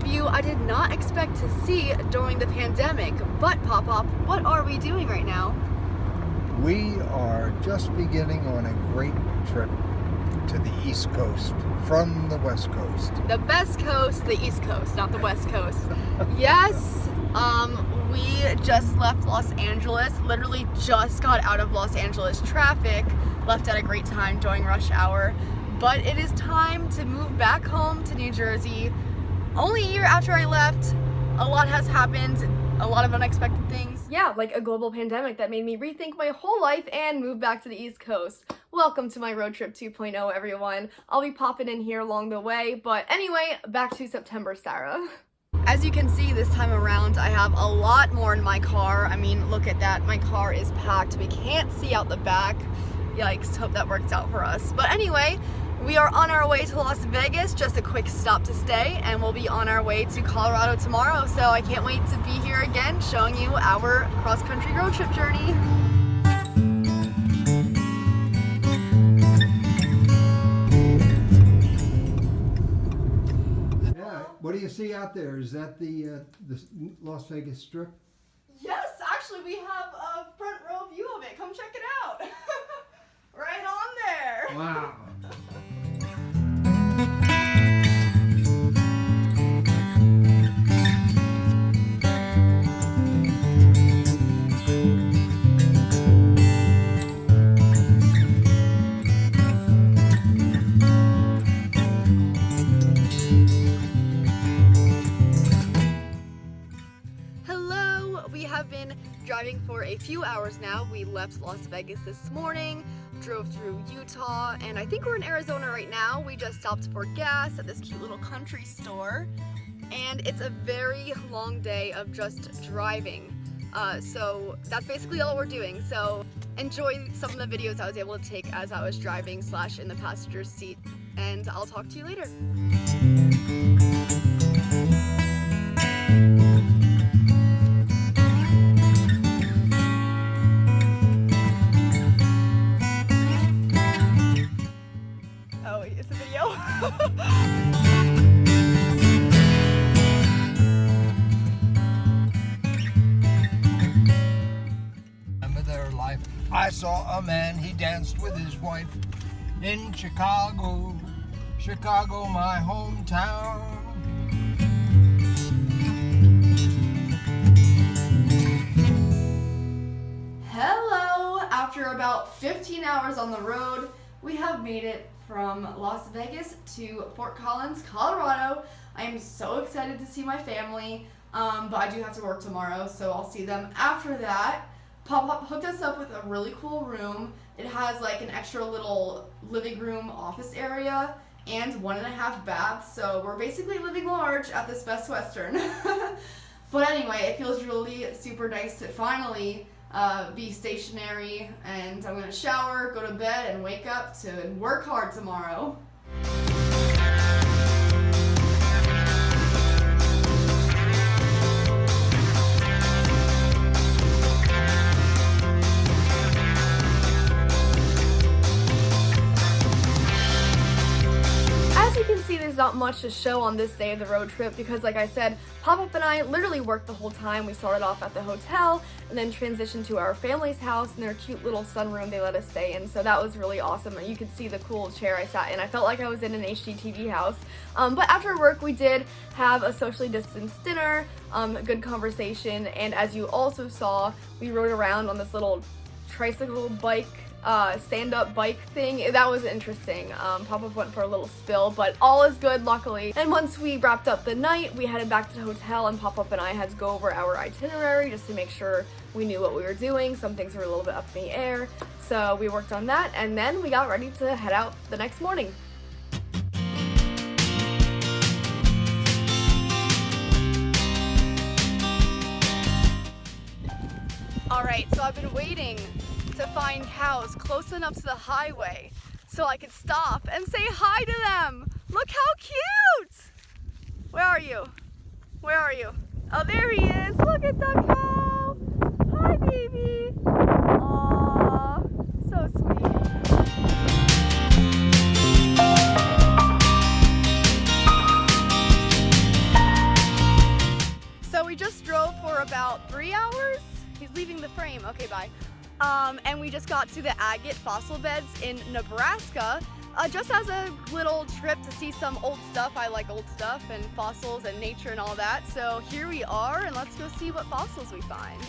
view I did not expect to see during the pandemic. But Pop-Pop, what are we doing right now? We are just beginning on a great trip to the East Coast from the West Coast. The best coast, the East Coast, not the West Coast. Yes, we just left Los Angeles, literally just got out of Los Angeles traffic, left at a great time during rush hour. But it is time to move back home to New Jersey. Only a year after I left, a lot has happened, a lot of unexpected things. Yeah, like a global pandemic that made me rethink my whole life and move back to the East Coast. Welcome to my road trip 2.0, everyone. I'll be popping in here along the way, but anyway, back to September, Sarah. As you can see, this time around, I have a lot more in my car. I mean, look at that, my car is packed. We can't see out the back. Yikes, hope that works out for us. But anyway, we are on our way to Las Vegas, just a quick stop to stay, and we'll be on our way to Colorado tomorrow, so I can't wait to be here again showing you our cross-country road trip journey. Yeah, what do you see out there? Is that the Las Vegas Strip? Yes, actually we have a front row view of it. Come check it out. Right on there. Wow. Driving for a few hours now. We left Las Vegas this morning, drove through Utah, and I think we're in Arizona right now. We just stopped for gas at this cute little country store, and it's a very long day of just driving. So that's basically all we're doing. So enjoy some of the videos I was able to take as I was driving / in the passenger seat, and I'll talk to you later. It's a video. Of their life, I saw a man, he danced with his wife in Chicago, Chicago, my hometown. Hello! After about 15 hours on the road, we have made it from Las Vegas to Fort Collins, Colorado. I am so excited to see my family, but I do have to work tomorrow, so I'll see them after that. Pop-Pop hooked us up with a really cool room. It has like an extra little living room office area and 1.5 baths, so we're basically living large at this Best Western. But anyway, it feels really super nice to finally be stationary, and I'm gonna shower, go to bed, and wake up to work hard tomorrow. As you can see, there's not much to show on this day of the road trip because, like I said, Pop-Up and I literally worked the whole time. We started off at the hotel and then transitioned to our family's house in their cute little sunroom they let us stay in, so that was really awesome. You could see the cool chair I sat in. I felt like I was in an HGTV house. But after work, we did have a socially distanced dinner, good conversation, and as you also saw, we rode around on this little tricycle bike stand-up bike thing. That was interesting. Pop-Up went for a little spill, but all is good, luckily. And once we wrapped up the night, we headed back to the hotel, and Pop-Up and I had to go over our itinerary just to make sure we knew what we were doing. Some things were a little bit up in the air, so we worked on that, and then we got ready to head out the next morning. Alright, so I've been waiting to find cows close enough to the highway so I could stop and say hi to them. Look how cute! Where are you? Where are you? Oh, there he is. Look at the cow. Hi, baby. Aww, so sweet. and we just got to the agate fossil beds in Nebraska, just as a little trip to see some old stuff. I like old stuff and fossils and nature and all that. So here we are, and let's go see what fossils we find.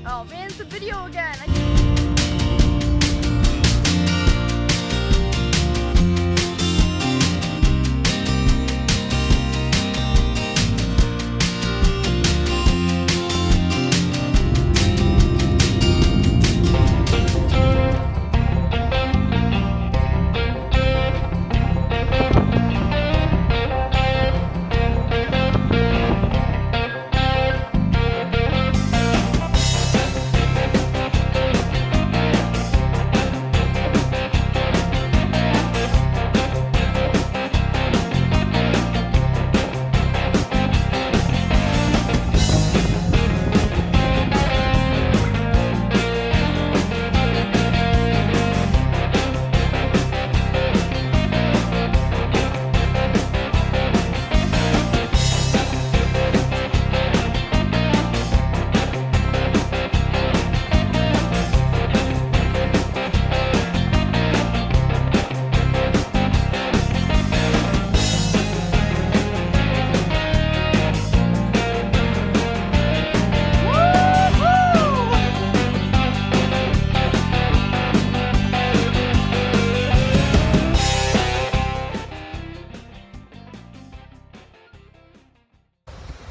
Oh man, it's a video again.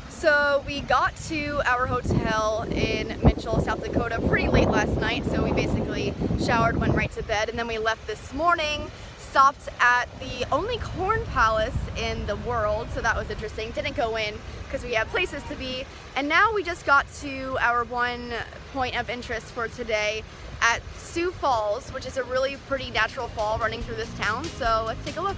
So we got to our hotel in Mitchell, South Dakota pretty late last night, so we basically showered, went right to bed, and then we left this morning, stopped at the only corn palace in the world, so that was interesting. Didn't go in because we had places to be, and now we just got to our one point of interest for today at Sioux Falls, which is a really pretty natural fall running through this town, so let's take a look.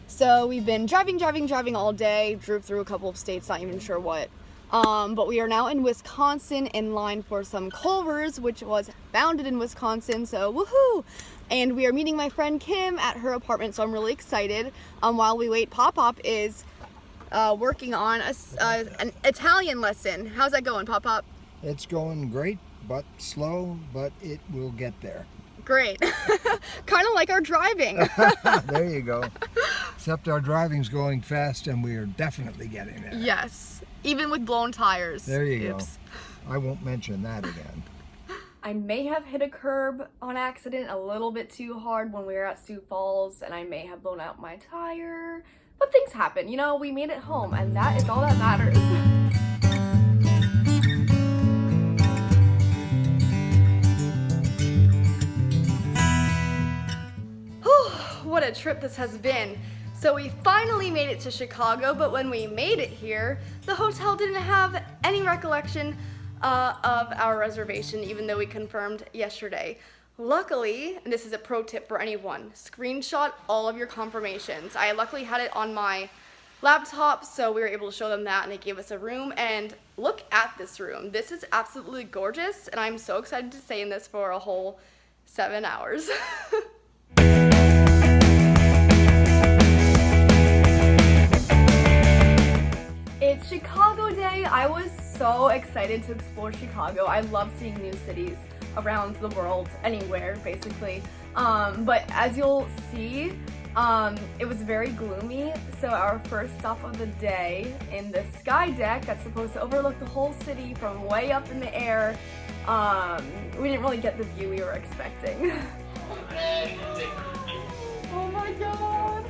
So we've been driving all day, drove through a couple of states, not even sure what. But we are now in Wisconsin in line for some Culver's, which was founded in Wisconsin, so woohoo! And we are meeting my friend Kim at her apartment, so I'm really excited. While we wait, Pop is working on an Italian lesson. How's that going, Pop? It's going great, but slow, but it will get there. Great. Kind of like our driving. There you go. Except our driving's going fast and we are definitely getting there. Yes. Even with blown tires. There you Oops. go. I won't mention that again. I may have hit a curb on accident a little bit too hard when we were at Sioux Falls, and I may have blown out my tire. But things happen, you know, we made it home, and that is all that matters. What a trip this has been. So we finally made it to Chicago, but when we made it here, the hotel didn't have any recollection of our reservation, even though we confirmed yesterday. Luckily, and this is a pro tip for anyone, screenshot all of your confirmations. I luckily had it on my laptop, so we were able to show them that, and they gave us a room. And look at this room. This is absolutely gorgeous, and I'm so excited to stay in this for a whole 7 hours. It's Chicago Day. I was so excited to explore Chicago. I love seeing new cities around the world, anywhere basically. But as you'll see, it was very gloomy. So our first stop of the day in the sky deck that's supposed to overlook the whole city from way up in the air, we didn't really get the view we were expecting. Oh my god!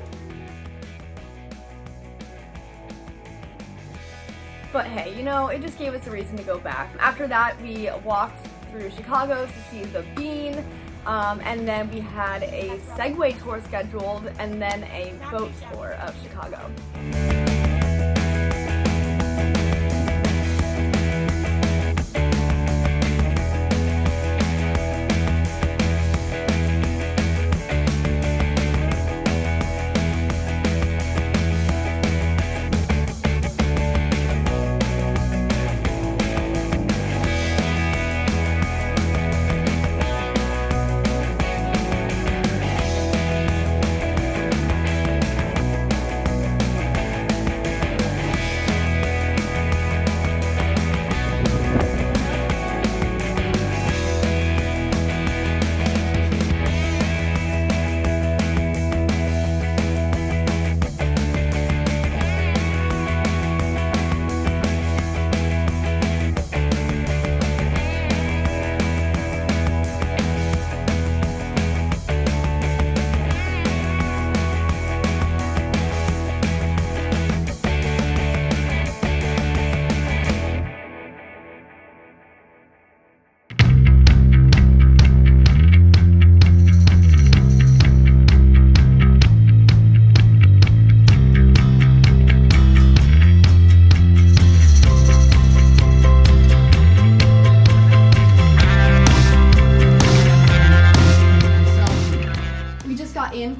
But hey, you know, it just gave us a reason to go back. After that, we walked through Chicago to see the Bean, and then we had a Segway tour scheduled, and then a boat tour of Chicago.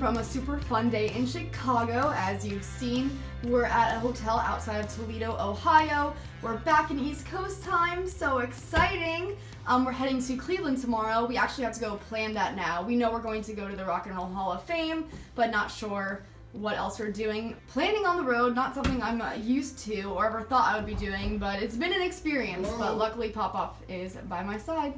From a super fun day in Chicago. As you've seen, we're at a hotel outside of Toledo, Ohio. We're back in East Coast time, so exciting. We're heading to Cleveland tomorrow. We actually have to go plan that now. We know we're going to go to the Rock and Roll Hall of Fame, but not sure what else we're doing. Planning on the road, not something I'm used to or ever thought I would be doing, but it's been an experience. But luckily Pop-Up is by my side.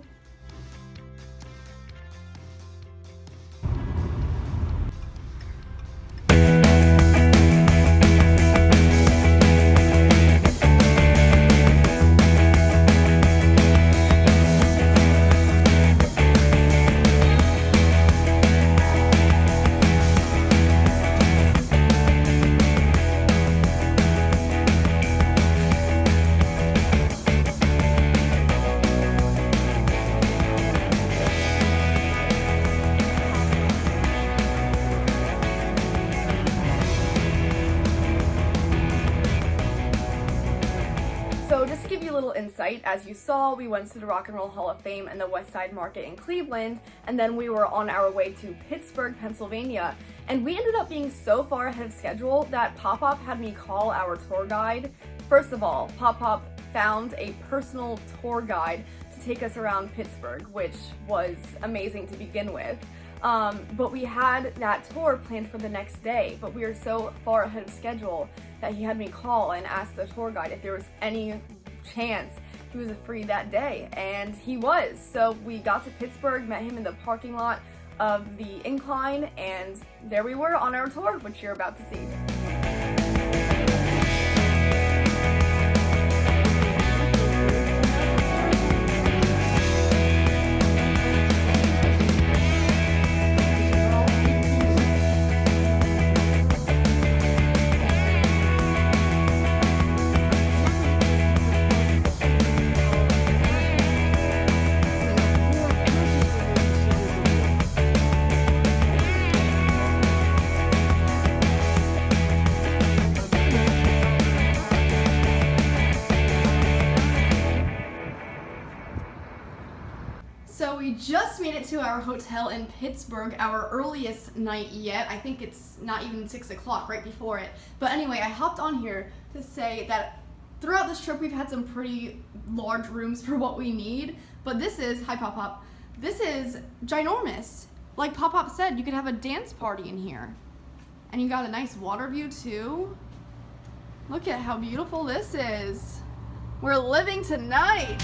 So just to give you a little insight, as you saw, we went to the Rock and Roll Hall of Fame and the West Side Market in Cleveland, and then we were on our way to Pittsburgh, Pennsylvania. And we ended up being so far ahead of schedule that Pop-Up had me call our tour guide. First of all, Pop-Up found a personal tour guide to take us around Pittsburgh, which was amazing to begin with. But we had that tour planned for the next day, but we were so far ahead of schedule that he had me call and ask the tour guide if there was any chance he was free that day, and he was. So we got to Pittsburgh, met him in the parking lot of the Incline, and there we were on our tour, which you're about to see. So we just made it to our hotel in Pittsburgh, our earliest night yet. I think it's not even 6 o'clock, right before it. But anyway, I hopped on here to say that throughout this trip we've had some pretty large rooms for what we need. But this is, hi Pop-Pop, this is ginormous. Like Pop-Pop said, you could have a dance party in here. And you got a nice water view too. Look at how beautiful this is. We're living tonight.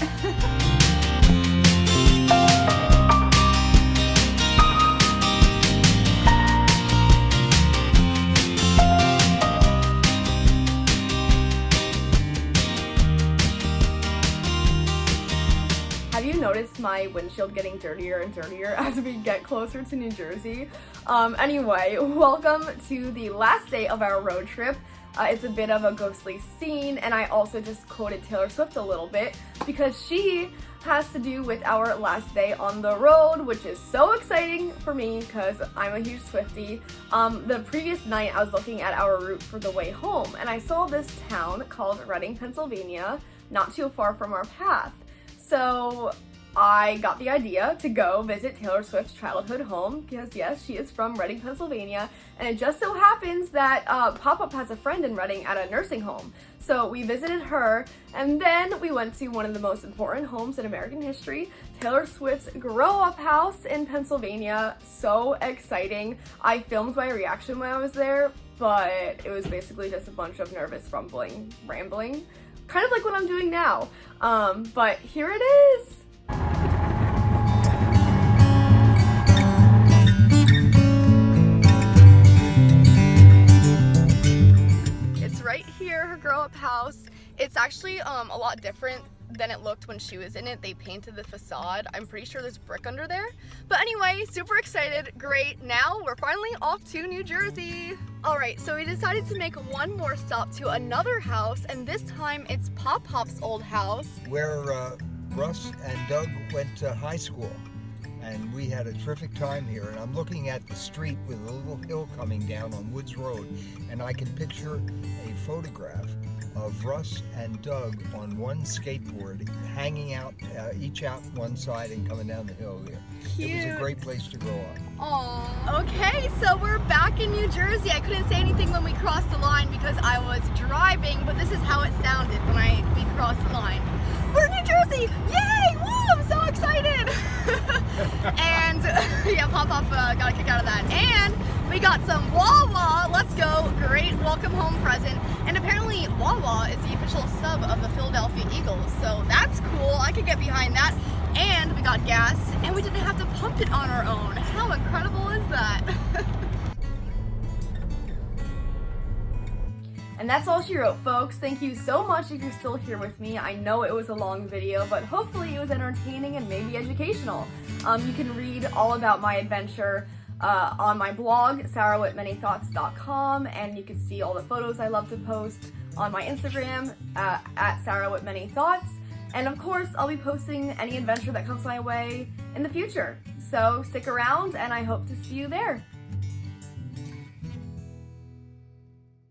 Have you noticed my windshield getting dirtier and dirtier as we get closer to New Jersey? Anyway, welcome to the last day of our road trip. It's a bit of a ghostly scene, and I also just quoted Taylor Swift a little bit because she has to do with our last day on the road, which is so exciting for me because I'm a huge Swiftie. The previous night I was looking at our route for the way home, and I saw this town called Reading, Pennsylvania, not too far from our path. So I got the idea to go visit Taylor Swift's childhood home because, yes, she is from Reading, Pennsylvania, and it just so happens that Pop-Up has a friend in Reading at a nursing home. So we visited her, and then we went to one of the most important homes in American history, Taylor Swift's grow-up house in Pennsylvania. So exciting. I filmed my reaction when I was there, but it was basically just a bunch of nervous rambling, kind of like what I'm doing now. But here it is. Right here, her grow-up house. It's actually a lot different than it looked when she was in it. They painted the facade. I'm pretty sure there's brick under there. But anyway, super excited. Great. Now we're finally off to New Jersey. All right, so we decided to make one more stop to another house, and this time it's Pop-Pop's old house. Where Russ and Doug went to high school. And we had a terrific time here, and I'm looking at the street with a little hill coming down on Woods Road, and I can picture a photograph of Russ and Doug on one skateboard hanging out, each out one side and coming down the hill here. Cute. It was a great place to grow up. Aww. Okay, so we're back in New Jersey. I couldn't say anything when we crossed the line because I was driving, but this is how it sounded when we crossed the line. We're in New Jersey! Yay! Woo! I'm so excited! And yeah, Pop-Pop got a kick out of that. And we got some Wawa. Let's go. Great welcome home present. And apparently Wawa is the official sub of the Philadelphia Eagles. So that's cool. I could get behind that. And we got gas, and we didn't have to pump it on our own. How incredible is that? And that's all she wrote, folks. Thank you so much if you're still here with me. I know it was a long video, but hopefully it was entertaining and maybe educational. You can read all about my adventure on my blog, sarahwithmanythoughts.com, and you can see all the photos I love to post on my Instagram at sarahwithmanythoughts. And of course, I'll be posting any adventure that comes my way in the future. So stick around, and I hope to see you there.